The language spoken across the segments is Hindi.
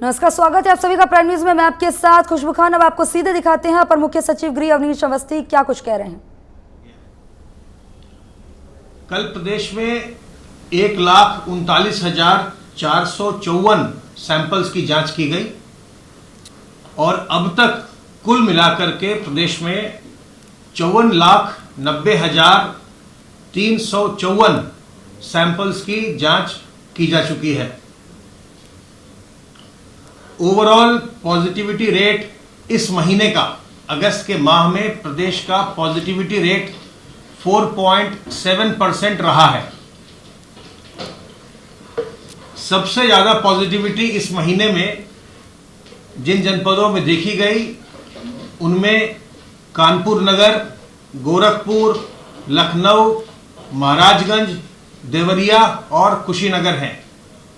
नमस्कार, स्वागत है आप सभी का प्राइम न्यूज में। मैं आपके साथ खुशबू खान। अब आपको सीधे दिखाते हैं अपर मुख्य सचिव गृह अवनीश अवस्थी क्या कुछ कह रहे हैं। कल प्रदेश में 1,39,454 सैंपल्स की जांच की गई और अब तक कुल मिलाकर के प्रदेश में 54,90,354 सैंपल्स की जांच की जा चुकी है। ओवरऑल पॉजिटिविटी रेट इस महीने का, अगस्त के माह में प्रदेश का पॉजिटिविटी रेट 4.7% रहा है। सबसे ज्यादा पॉजिटिविटी इस महीने में जिन जनपदों में देखी गई उनमें कानपुर नगर, गोरखपुर, लखनऊ, महाराजगंज, देवरिया और कुशीनगर हैं।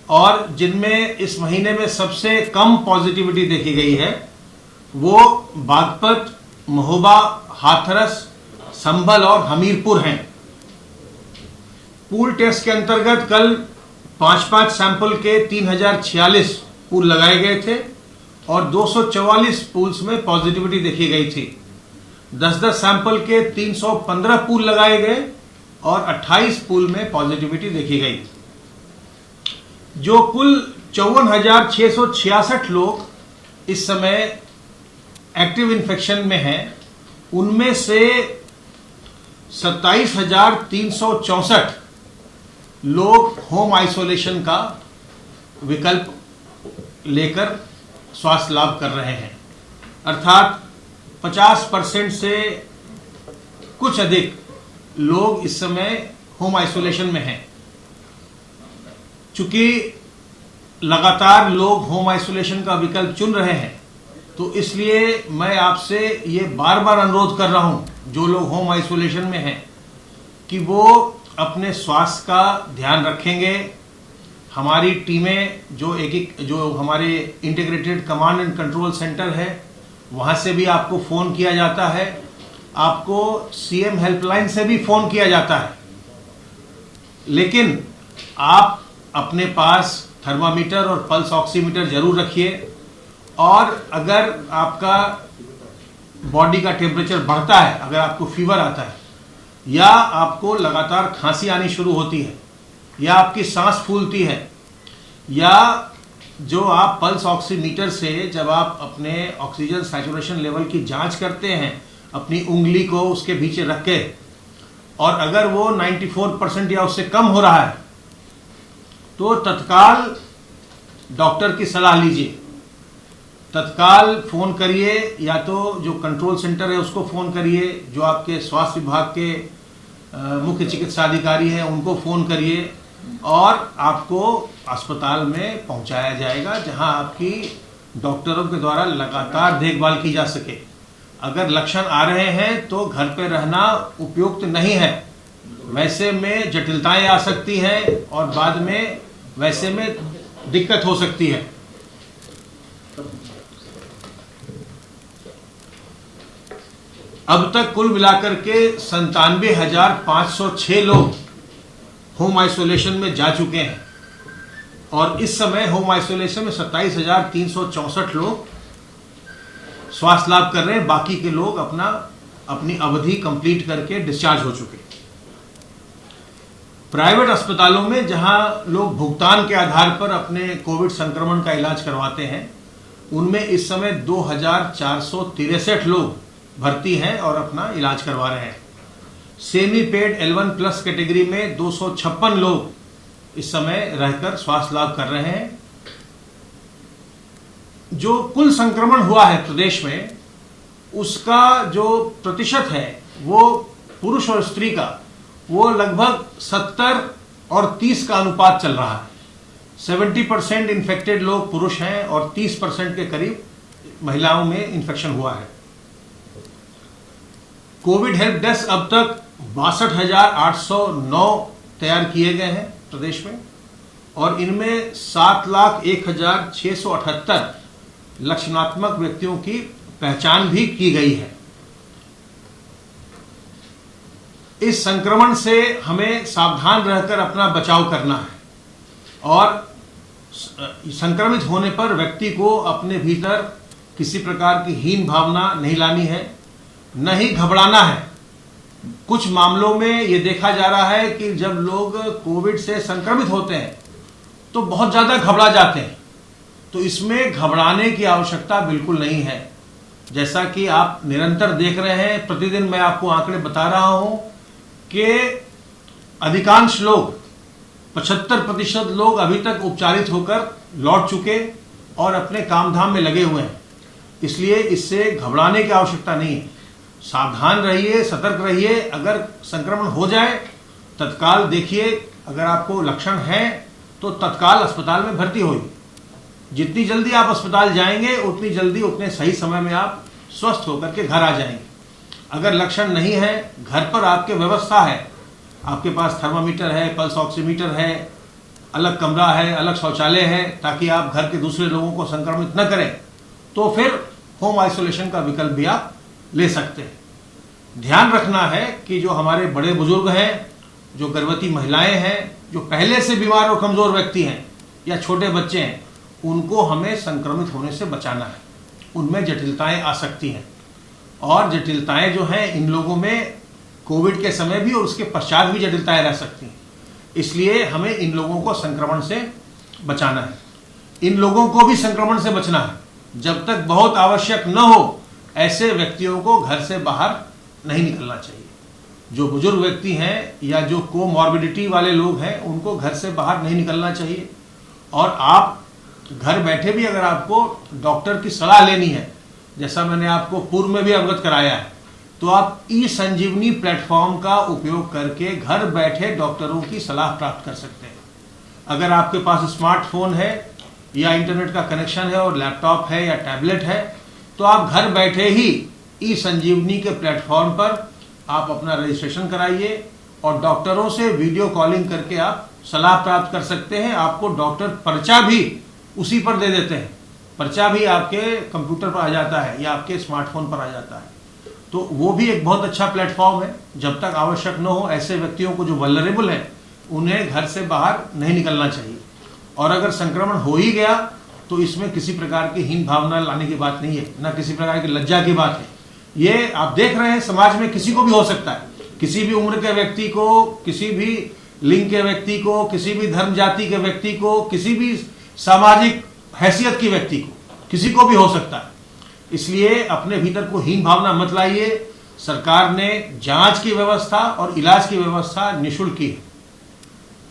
और जिनमें इस महीने में सबसे कम पॉजिटिविटी देखी गई है वो बागपत, महोबा, हाथरस, संभल और हमीरपुर हैं। पूल टेस्ट के अंतर्गत कल 5-5 सैंपल के 3046 पूल लगाए गए थे और 244 पूल्स में पॉजिटिविटी देखी गई थी। 10-10 सैंपल के 315 पूल लगाए गए और 28 पूल में पॉजिटिविटी देखी गई। जो कुल 54,666 लोग इस समय एक्टिव इन्फेक्शन में हैं, उनमें से 27,364 लोग होम आइसोलेशन का विकल्प लेकर स्वास्थ्य लाभ कर रहे हैं। अर्थात 50% से कुछ अधिक लोग इस समय होम आइसोलेशन में हैं। चूंकि लगातार लोग होम आइसोलेशन का विकल्प चुन रहे हैं, तो इसलिए मैं आपसे ये बार बार अनुरोध कर रहा हूं जो लोग होम आइसोलेशन में हैं कि वो अपने स्वास्थ्य का ध्यान रखेंगे। हमारी टीमें जो हमारे integrated command and control centre है, वहां से भी आपको फ़ोन किया जाता है, आपको सीएम हेल्पलाइन से भी फ़ोन किया जाता है। लेकिन आप अपने पास थर्मामीटर और पल्स ऑक्सीमीटर जरूर रखिए और अगर आपका बॉडी का टेम्परेचर बढ़ता है, अगर आपको फीवर आता है या आपको लगातार खांसी आनी शुरू होती है या आपकी सांस फूलती है या जो आप पल्स ऑक्सीमीटर से जब आप अपने ऑक्सीजन सैचुरेशन लेवल की जांच करते हैं अपनी उंगली को उसके पीछे रख के, और अगर वो 94% या उससे कम हो रहा है तो तत्काल डॉक्टर की सलाह लीजिए। तत्काल फ़ोन करिए, या तो जो कंट्रोल सेंटर है उसको फ़ोन करिए, जो आपके स्वास्थ्य विभाग के मुख्य चिकित्सा अधिकारी हैं उनको फ़ोन करिए और आपको अस्पताल में पहुंचाया जाएगा जहां आपकी डॉक्टरों के द्वारा लगातार देखभाल की जा सके। अगर लक्षण आ रहे हैं तो घर पे रहना उपयुक्त नहीं है। वैसे में जटिलताएं आ सकती हैं और बाद में वैसे में दिक्कत हो सकती है। अब तक कुल मिलाकर के 97,506 लोग होम आइसोलेशन में जा चुके हैं और इस समय होम आइसोलेशन में 27,364 लोग स्वास्थ्य लाभ कर रहे हैं। बाकी के लोग अपनी अवधि कंप्लीट करके डिस्चार्ज हो चुके हैं। प्राइवेट अस्पतालों में जहां लोग भुगतान के आधार पर अपने कोविड संक्रमण का इलाज करवाते हैं, उनमें इस समय 2,463 लोग भर्ती हैं और अपना इलाज करवा रहे हैं। सेमी पेड L1+ कैटेगरी में 256 लोग इस समय रहकर स्वास्थ्य लाभ कर रहे हैं। जो कुल संक्रमण हुआ है प्रदेश में, उसका जो प्रतिशत है वो पुरुष और स्त्री का वो लगभग 70 और 30 का अनुपात चल रहा है। 70% इन्फेक्टेड लोग पुरुष हैं और 30% के करीब महिलाओं में इन्फेक्शन हुआ है। कोविड हेल्प डेस्क अब तक 62,809 तैयार किए गए हैं प्रदेश में और इनमें 7,01,678 लक्षणात्मक व्यक्तियों की पहचान भी की गई है। इस संक्रमण से हमें सावधान रहकर अपना बचाव करना है और संक्रमित होने पर व्यक्ति को अपने भीतर किसी प्रकार की हीन भावना नहीं लानी है, न ही घबराना है। कुछ मामलों में ये देखा जा रहा है कि जब लोग कोविड से संक्रमित होते हैं तो बहुत ज़्यादा घबरा जाते हैं, तो इसमें घबराने की आवश्यकता बिल्कुल नहीं है। जैसा कि आप निरंतर देख रहे हैं, प्रतिदिन मैं आपको आंकड़े बता रहा हूं कि अधिकांश लोग 75% लोग अभी तक उपचारित होकर लौट चुके और अपने काम धाम में लगे हुए हैं। इसलिए इससे घबराने की आवश्यकता नहीं है। सावधान रहिए, सतर्क रहिए। अगर संक्रमण हो जाए तत्काल देखिए, अगर आपको लक्षण है तो तत्काल अस्पताल में भर्ती होइए। जितनी जल्दी आप अस्पताल जाएंगे उतनी जल्दी उतने सही समय में आप स्वस्थ होकर के घर आ जाएंगे। अगर लक्षण नहीं है, घर पर आपके व्यवस्था है, आपके पास थर्मामीटर है, पल्स ऑक्सीमीटर है, अलग कमरा है, अलग शौचालय है, ताकि आप घर के दूसरे लोगों को संक्रमित न करें, तो फिर होम आइसोलेशन का विकल्प भी आप ले सकते हैं। ध्यान रखना है कि जो हमारे बड़े बुजुर्ग हैं, जो गर्भवती महिलाएं हैं, जो पहले से बीमार और कमज़ोर व्यक्ति हैं या छोटे बच्चे हैं, उनको हमें संक्रमित होने से बचाना है। उनमें जटिलताएं आ सकती हैं, और जटिलताएं जो हैं इन लोगों में कोविड के समय भी और उसके पश्चात भी जटिलताएं रह सकती हैं। इसलिए हमें इन लोगों को संक्रमण से बचाना है। इन लोगों को भी संक्रमण से बचना है। जब तक बहुत आवश्यक न हो, ऐसे व्यक्तियों को घर से बाहर नहीं निकलना चाहिए। जो बुजुर्ग व्यक्ति हैं या जो कोमॉर्बिडिटी वाले लोग हैं, उनको घर से बाहर नहीं निकलना चाहिए। और आप घर बैठे भी अगर आपको डॉक्टर की सलाह लेनी है, जैसा मैंने आपको पूर्व में भी अवगत कराया है, तो आप ई-संजीवनी प्लेटफॉर्म का उपयोग करके घर बैठे डॉक्टरों की सलाह प्राप्त कर सकते हैं। अगर आपके पास स्मार्टफोन है या इंटरनेट का कनेक्शन है और लैपटॉप है या टैबलेट है, तो आप घर बैठे ही ई-संजीवनी के प्लेटफॉर्म पर आप अपना रजिस्ट्रेशन कराइए और डॉक्टरों से वीडियो कॉलिंग करके आप सलाह प्राप्त कर सकते हैं। आपको डॉक्टर पर्चा भी उसी पर दे देते हैं। पर्चा भी आपके कंप्यूटर पर आ जाता है या आपके स्मार्टफोन पर आ जाता है। तो वो भी एक बहुत अच्छा प्लेटफॉर्म है। जब तक आवश्यक न हो, ऐसे व्यक्तियों को जो वल्नरेबल है, उन्हें घर से बाहर नहीं निकलना चाहिए। और अगर संक्रमण हो ही गया तो इसमें किसी प्रकार की हीन भावना लाने की बात नहीं है, ना किसी प्रकार की लज्जा की बात है। ये आप देख रहे हैं, समाज में किसी को भी हो सकता है। किसी भी उम्र के व्यक्ति को, किसी भी लिंग के व्यक्ति को, किसी भी धर्म जाति के व्यक्ति को, किसी भी सामाजिक हैसियत की व्यक्ति को, किसी को भी हो सकता है। इसलिए अपने भीतर को हीन भावना मत लाइए। सरकार ने जांच की व्यवस्था और इलाज की व्यवस्था निःशुल्क की है।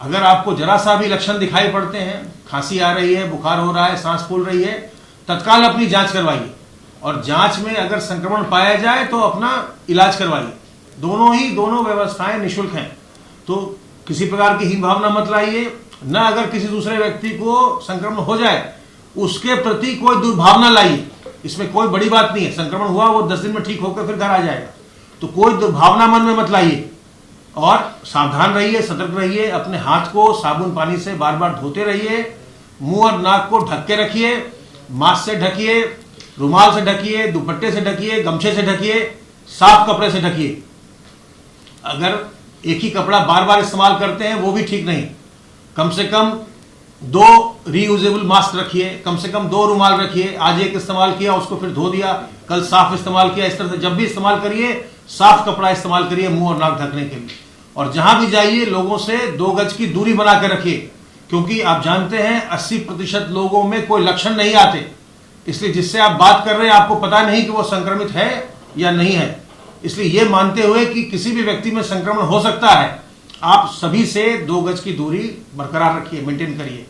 अगर आपको जरा सा भी लक्षण दिखाई पड़ते हैं, खांसी आ रही है, बुखार हो रहा है, सांस फूल रही है, तत्काल अपनी जांच करवाइए। और जांच में अगर संक्रमण पाया जाए तो अपना इलाज करवाइए। दोनों व्यवस्थाएं निःशुल्क हैं। तो किसी प्रकार की हीन भावना मत लाइए। न अगर किसी दूसरे व्यक्ति को संक्रमण हो जाए उसके प्रति कोई दुर्भावना लाइए। इसमें कोई बड़ी बात नहीं है। संक्रमण हुआ, वो 10 दिन में ठीक होकर फिर घर आ जाएगा। तो कोई दुर्भावना मन में मत लाइए और सावधान रहिए, सतर्क रहिए। अपने हाथ को साबुन पानी से बार बार धोते रहिए। मुंह और नाक को ढक के रखिए। मास्क से ढकिए, रुमाल से ढकिए, दुपट्टे से ढकिए, गमछे से ढकिए, साफ कपड़े से ढकिए। अगर एक ही कपड़ा बार बार इस्तेमाल करते हैं वो भी ठीक नहीं। कम से कम 2 रीयूजेबल मास्क रखिए, कम से कम 2 रुमाल रखिए। आज एक इस्तेमाल किया, उसको फिर धो दिया, कल साफ इस्तेमाल किया। इस तरह से जब भी इस्तेमाल करिए, साफ कपड़ा इस्तेमाल करिए मुंह और नाक ढकने के लिए। और जहां भी जाइए लोगों से 2 गज की दूरी बना के रखिए, क्योंकि आप जानते हैं 80% लोगों में कोई लक्षण नहीं आते। इसलिए जिससे आप बात कर रहे हैं आपको पता नहीं कि वो संक्रमित है या नहीं है। इसलिए ये मानते हुए कि किसी भी व्यक्ति में संक्रमण हो सकता है, आप सभी से 2 गज की दूरी बरकरार रखिए, मेंटेन करिए।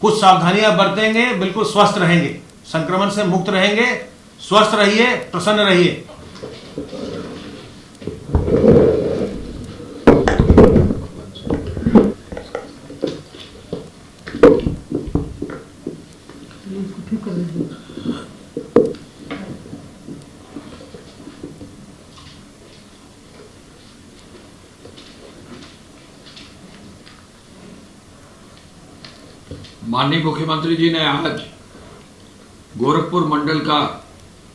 कुछ सावधानियां बरतेंगे, बिल्कुल स्वस्थ रहेंगे, संक्रमण से मुक्त रहेंगे। स्वस्थ रहिए, प्रसन्न रहिए। माननीय मुख्यमंत्री जी ने आज गोरखपुर मंडल का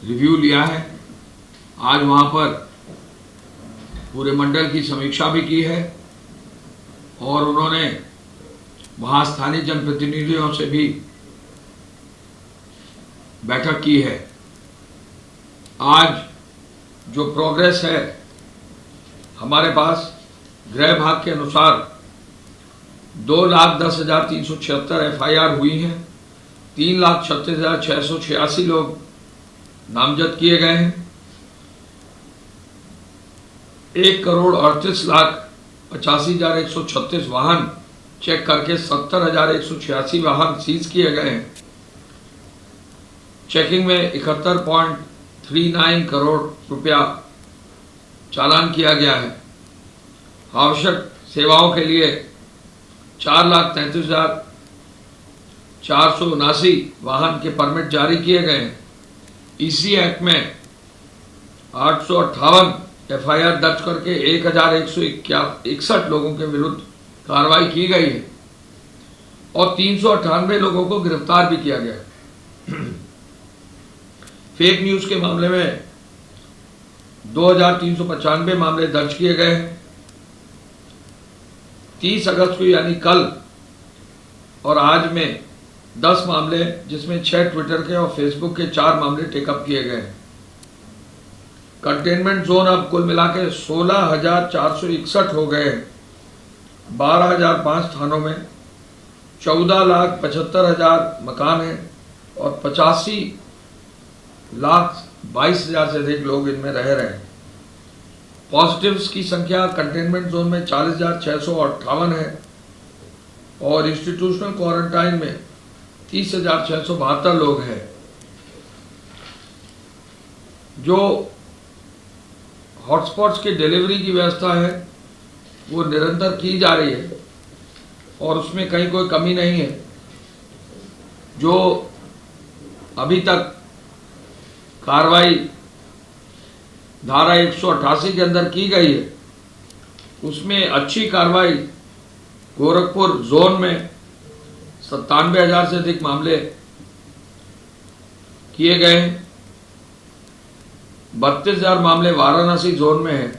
रिव्यू लिया है। आज वहां पर पूरे मंडल की समीक्षा भी की है और उन्होंने वहां स्थानीय जनप्रतिनिधियों से भी बैठक की है। आज जो प्रोग्रेस है हमारे पास, गृह विभाग के अनुसार 2,10,376 FIR हुई हैं, 3,36,686 लोग नामजद किए गए हैं, 1,38,85,136 वाहन चेक करके 70,186 वाहन सीज किए गए हैं। चेकिंग में 71.39 करोड़ रुपया चालान किया गया है। आवश्यक सेवाओं के लिए 4,33,479 वाहन के परमिट जारी किए गए हैं। इसी एक्ट में 858 FIR दर्ज करके 1,161 लोगों के विरुद्ध कार्रवाई की गई है और 398 लोगों को गिरफ्तार भी किया गया है। फेक न्यूज के मामले में 2,395 मामले दर्ज किए गए हैं। 30 अगस्त को यानी कल और आज में 10 मामले, जिसमें 6 ट्विटर के और फेसबुक के 4 मामले टेकअप किए गए हैं। कंटेनमेंट जोन अब कुल मिला के 16,461 हो गए हैं। 12,005 थानों में 14,75,000 मकान हैं और 85,22,000 से अधिक लोग इनमें रह रहे हैं। पॉजिटिव्स की संख्या कंटेनमेंट जोन में 40,658 है और इंस्टीट्यूशनल क्वारंटाइन में 30,672 लोग हैं। जो हॉटस्पॉट्स की डिलीवरी की व्यवस्था है वो निरंतर की जा रही है और उसमें कहीं कोई कमी नहीं है। जो अभी तक कार्रवाई धारा 188 के अंदर की गई है उसमें अच्छी कार्रवाई गोरखपुर जोन में 97,000 से अधिक मामले किए गए हैं। 32,000 मामले वाराणसी जोन में हैं।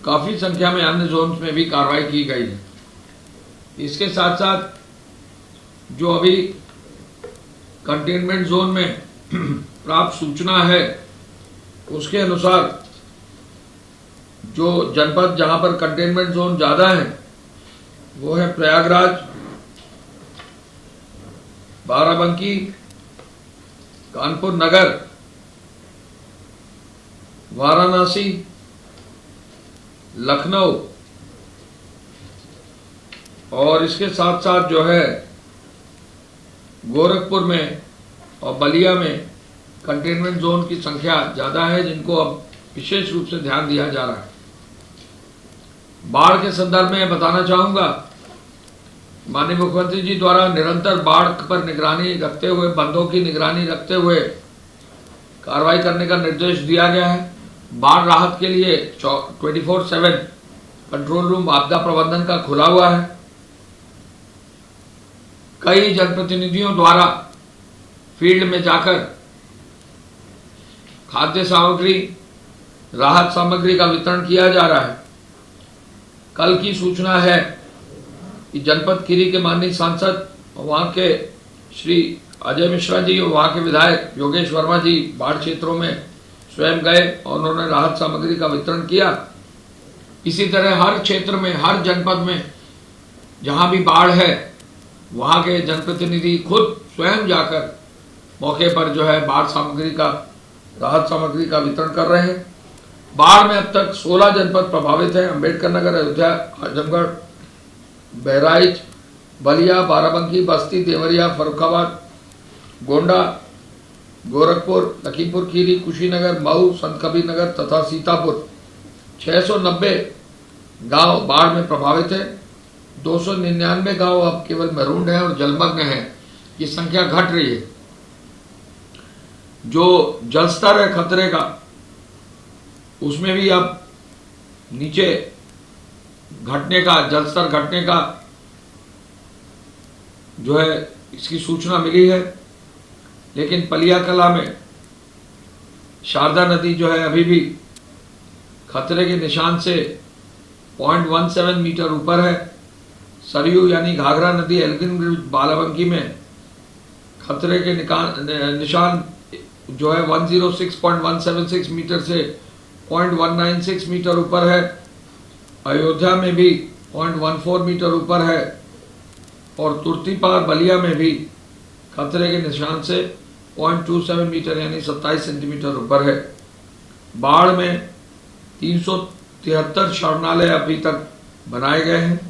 काफी संख्या में अन्य जोन्स में भी कार्रवाई की गई है। इसके साथ साथ जो अभी कंटेनमेंट जोन में प्राप्त सूचना है उसके अनुसार जो जनपद जहां पर कंटेनमेंट जोन ज्यादा है वो है प्रयागराज, बाराबंकी, कानपुर नगर, वाराणसी, लखनऊ और इसके साथ साथ जो है गोरखपुर में और बलिया में कंटेनमेंट जोन की संख्या ज़्यादा है, जिनको अब विशेष रूप से ध्यान दिया जा रहा है। बाढ़ के संदर्भ में बताना चाहूँगा, माननीय मुख्यमंत्री जी द्वारा निरंतर बाढ़ पर निगरानी रखते हुए, बंदों की निगरानी रखते हुए कार्रवाई करने का निर्देश दिया गया है। बाढ़ राहत के लिए 24/7 कंट्रोल रूम आपदा प्रबंधन का खुला हुआ है। कई जनप्रतिनिधियों द्वारा फील्ड में जाकर खाद्य सामग्री, राहत सामग्री का वितरण किया जा रहा है। कल की सूचना है कि जनपद खीरी के माननीय सांसद और वहाँ के श्री अजय मिश्रा जी और वहाँ के विधायक योगेश वर्मा जी बाढ़ क्षेत्रों में स्वयं गए और उन्होंने राहत सामग्री का वितरण किया। इसी तरह हर क्षेत्र में, हर जनपद में जहाँ भी बाढ़ है वहाँ के जनप्रतिनिधि खुद स्वयं जाकर मौके पर जो है बाढ़ सामग्री का, राहत सामग्री का वितरण कर रहे हैं। बाढ़ में अब तक 16 जनपद प्रभावित हैं। अम्बेडकर नगर, अयोध्या, आजमगढ़, बहराइच, बलिया, बाराबंकी, बस्ती, देवरिया, फर्रुखाबाद, गोंडा, गोरखपुर, लखीमपुर खीरी, कुशीनगर, मऊ, संत कबीर नगर तथा सीतापुर 690 गांव बाढ़ में प्रभावित है। 299 गांव अब केवल महरूम है और जलमग्न है। ये संख्या घट रही है। जो जलस्तर है खतरे का, उसमें भी अब नीचे घटने का, जलस्तर घटने का जो है इसकी सूचना मिली है। लेकिन पलिया कला में शारदा नदी जो है अभी भी खतरे के निशान से 0.17 मीटर ऊपर है। सरयू यानी घाघरा नदी एल्गिन ब्रिज बाराबंकी में खतरे के निशान जो है 106.176 मीटर से 0.196 मीटर ऊपर है। अयोध्या में भी 0.14 मीटर ऊपर है और तुर्तीपार बलिया में भी खतरे के निशान से 0.27 मीटर यानी 27 सेंटीमीटर ऊपर है। बाढ़ में 373 शरणालय अभी तक बनाए गए हैं।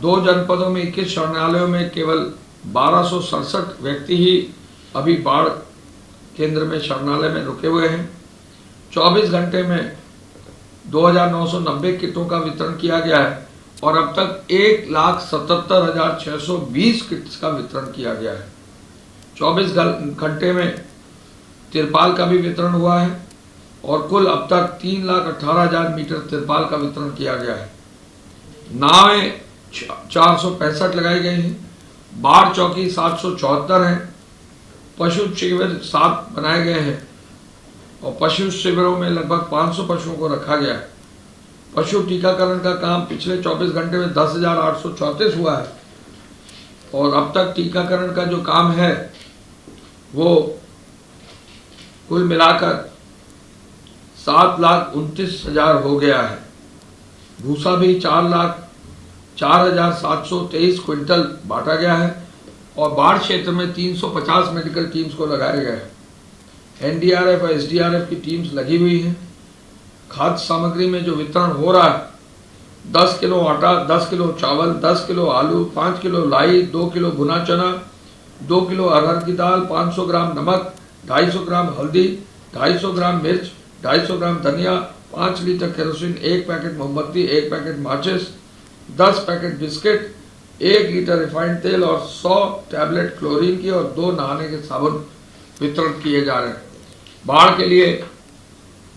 2 जनपदों में 21 शरणालयों में केवल 1267 व्यक्ति ही अभी बाढ़ केंद्र में शरणालय में रुके हुए हैं। 24 घंटे में 2990 किटों का वितरण किया गया है और अब तक 1,77,620 किट्स का वितरण किया गया है। 24 घंटे में तिरपाल का भी वितरण हुआ है और कुल अब तक 3,18,000 मीटर तिरपाल का वितरण किया गया है। नावें 465 लगाई गई हैं। बाढ़ चौकी 774 हैं। पशु शिविर 7 बनाए गए हैं और पशु शिविरों में लगभग 500 पशुओं को रखा गया है। पशु टीकाकरण का काम पिछले 24 घंटे में 10,834 हुआ है और अब तक टीकाकरण का जो काम है वो कुल मिलाकर 7,29,000 हो गया है। भूसा भी 4,0723 क्विंटल बांटा गया है और बाढ़ क्षेत्र में 350 मेडिकल टीम्स को लगाया गया है। एनडीआरएफ और एसडीआरएफ की टीम्स लगी हुई हैं। खाद्य सामग्री में जो वितरण हो रहा है 10 किलो आटा, 10 किलो चावल, 10 किलो आलू, 5 किलो लाई, 2 किलो भुना चना, 2 किलो अरहर की दाल, 500 ग्राम नमक, 250 ग्राम हल्दी, 250 ग्राम मिर्च, 250 ग्राम धनिया, 5 लीटर केरोसिन, 1 पैकेट मोमबत्ती, 1 पैकेट माचिस, 10 पैकेट बिस्किट, 1 लीटर रिफाइंड तेल और 100 टैबलेट क्लोरीन की और 2 नहाने के साबुन वितरण किए जा रहे हैं। बाढ़ के लिए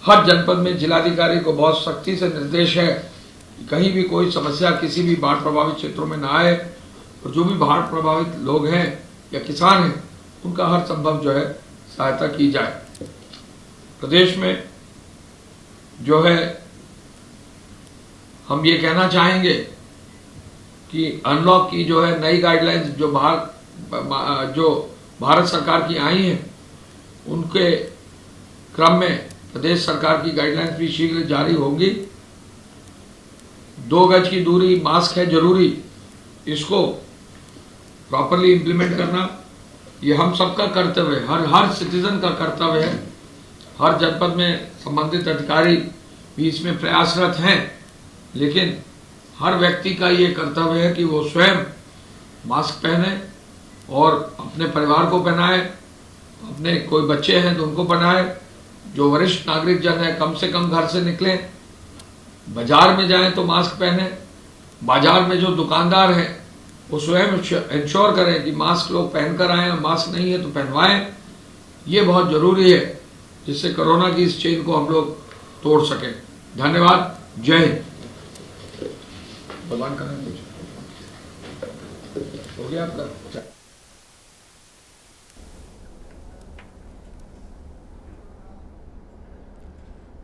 हर जनपद में जिलाधिकारी को बहुत सख्ती से निर्देश है कि कहीं भी कोई समस्या किसी भी बाढ़ प्रभावित क्षेत्रों में ना आए और जो भी बाढ़ प्रभावित लोग हैं या किसान हैं उनका हर संभव जो है सहायता की जाए। प्रदेश में जो है हम ये कहना चाहेंगे कि अनलॉक की जो है नई गाइडलाइंस जो भारत सरकार की आई हैं उनके क्रम में प्रदेश सरकार की गाइडलाइंस भी शीघ्र जारी होंगी। 2 गज की दूरी, मास्क है जरूरी, इसको प्रॉपरली इंप्लीमेंट करना ये हम सबका कर्तव्य है, हर सिटीजन का कर्तव्य है। हर जनपद में संबंधित अधिकारी भी इसमें प्रयासरत हैं, लेकिन हर व्यक्ति का ये कर्तव्य है कि वो स्वयं मास्क पहने और अपने परिवार को पहनाए, अपने कोई बच्चे हैं तो उनको पहनाए, जो वरिष्ठ नागरिक जन है कम से कम घर से निकलें, बाजार में जाएं तो मास्क पहने, बाजार में जो दुकानदार हैं वो स्वयं इंश्योर करें कि मास्क लोग पहनकर आएं और मास्क नहीं है तो पहनवाएं। ये बहुत ज़रूरी है जिससे कोरोना की इस चेन को हम लोग तोड़ सकें। धन्यवाद। जय हिंद। भगवान का नाम हो गया आपका।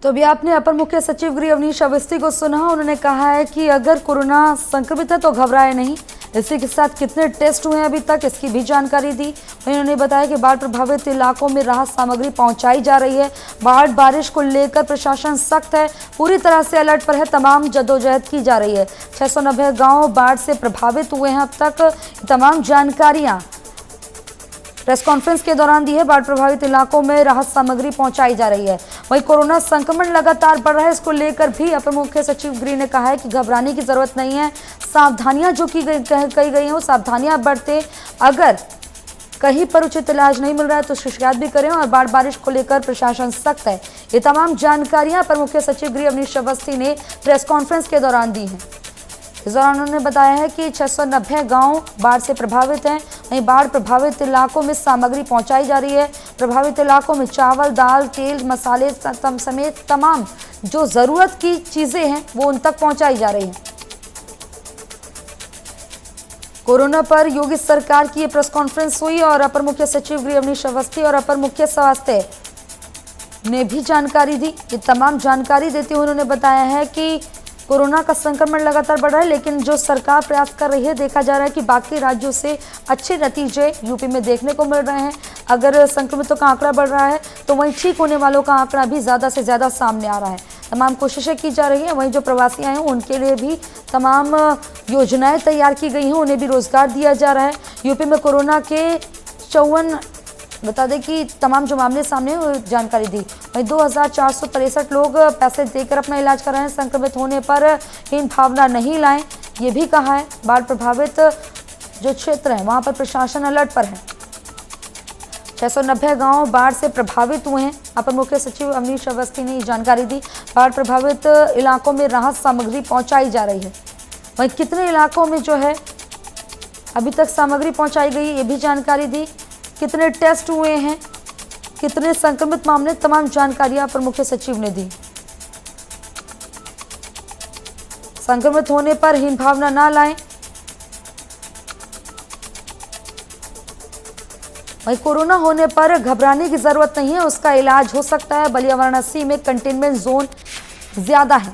तो अभी आपने अपर मुख्य सचिव गृह अवनीश अवस्थी को सुना। उन्होंने कहा है कि अगर कोरोना संक्रमित है तो घबराए नहीं। इसी के साथ कितने टेस्ट हुए हैं अभी तक इसकी भी जानकारी दी। वहीं उन्होंने बताया कि बाढ़ प्रभावित इलाकों में राहत सामग्री पहुंचाई जा रही है। बाढ़ बारिश को लेकर प्रशासन सख्त है, पूरी तरह से अलर्ट पर है, तमाम जद्दोजहद की जा रही है। 690 गाँव बाढ़ से प्रभावित हुए हैं अब तक। तमाम जानकारियाँ प्रेस कॉन्फ्रेंस के दौरान दी है। बाढ़ प्रभावित इलाकों में राहत सामग्री पहुंचाई जा रही है। वहीं कोरोना संक्रमण लगातार बढ़ रहा है, इसको लेकर भी अपर मुख्य सचिव गृह ने कहा है कि घबराने की जरूरत नहीं है। सावधानियां जो कही गई हैं वो सावधानियां बरतें। अगर कहीं पर उचित इलाज नहीं मिल रहा है तो शिकायत भी करें और बाढ़ बारिश को लेकर प्रशासन सख्त है। ये तमाम जानकारियां अपर मुख्य सचिव गृह अवनीश अवस्थी ने प्रेस कॉन्फ्रेंस के दौरान दी हैं। इस दौरान उन्होंने बताया है कि 690 गांव बाढ़ से प्रभावित हैं। वहीं बाढ़ प्रभावित इलाकों में सामग्री पहुंचाई जा रही है। प्रभावित इलाकों में चावल, दाल, तेल, मसाले समेत तमाम जो ज़रूरत की चीज़ें हैं वो उन तक पहुंचाई जा रही हैं। कोरोना पर योगी सरकार की ये प्रेस कॉन्फ्रेंस हुई और अपर मुख्य सचिव गृह अवनीश अवस्थी और अपर मुख्य स्वास्थ्य ने भी जानकारी दी। ये तमाम जानकारी देते हुए उन्होंने बताया है कि कोरोना का संक्रमण लगातार बढ़ रहा है, लेकिन जो सरकार प्रयास कर रही है, देखा जा रहा है कि बाकी राज्यों से अच्छे नतीजे यूपी में देखने को मिल रहे हैं। अगर संक्रमितों का आंकड़ा बढ़ रहा है तो वहीं ठीक होने वालों का आंकड़ा भी ज़्यादा से ज़्यादा सामने आ रहा है। तमाम कोशिशें की जा रही हैं। वहीं जो प्रवासी आए हैं उनके लिए भी तमाम योजनाएं तैयार की गई हैं, उन्हें भी रोजगार दिया जा रहा है। यूपी में कोरोना के 54 बता दें कि तमाम जो मामले सामने वो जानकारी दी। वहीं 2463 लोग पैसे देकर अपना इलाज कर रहे हैं। संक्रमित होने पर हीन भावना नहीं लाएं, ये भी कहा है। बाढ़ प्रभावित जो क्षेत्र है वहां पर प्रशासन अलर्ट पर है। 690 गांव बाढ़ से प्रभावित हुए हैं। अपर मुख्य सचिव अवनीश अवस्थी ने जानकारी दी। बाढ़ प्रभावित इलाकों में राहत सामग्री पहुंचाई जा रही है। वहीं कितने इलाकों में जो है अभी तक सामग्री पहुंचाई गई, ये भी जानकारी दी। कितने टेस्ट हुए हैं, कितने संक्रमित मामले, तमाम जानकारियां अपर मुख्य सचिव ने दी। संक्रमित होने पर हीन भावना ना लाएं। वहीं कोरोना होने पर घबराने की जरूरत नहीं है, उसका इलाज हो सकता है। बलिया वाराणसी में कंटेनमेंट जोन ज्यादा है।